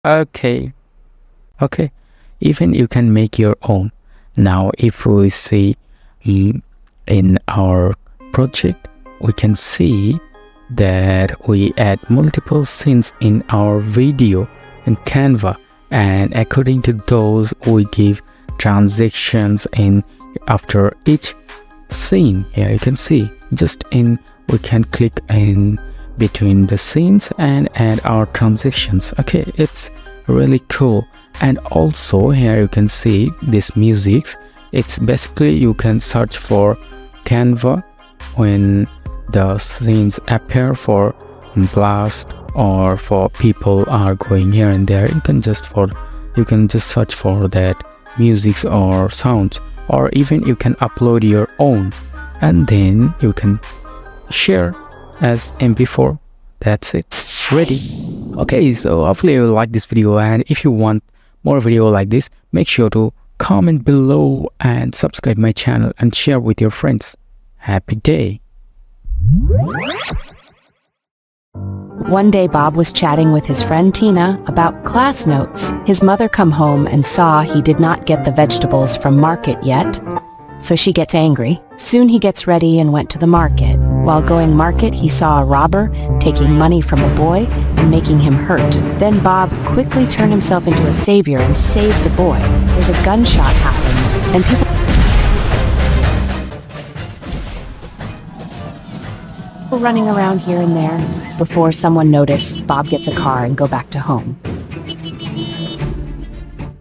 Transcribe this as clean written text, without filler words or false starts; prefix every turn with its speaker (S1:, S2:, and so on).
S1: Okay, even you can make your own. Now if we see in our project, we can see that we add multiple scenes in our video in Canva, and according to those we give transactions in after each scene. Here you can see we can click in between the scenes and add our transactions. Okay, it's really cool. And also here you can see this music. It's basically you can search for Canva when the scenes appear for blast or for people are going here and there. You can just search for that music or sounds, or even you can upload your own and then you can share as MP4. That's it, ready. Okay, so hopefully you like this video, and if you want more video like this, make sure to comment below and subscribe my channel and share with your friends. Happy day.
S2: One day Bob was chatting with his friend Tina about class notes. His mother come home and saw he did not get the vegetables from market yet, so she gets angry. Soon he gets ready and went to the market. While going market, he saw a robber taking money from a boy and making him hurt. Then Bob quickly turned himself into a savior and saved the boy. There's a gunshot happened, and people running around here and there. Before someone noticed, Bob gets a car and go back to home.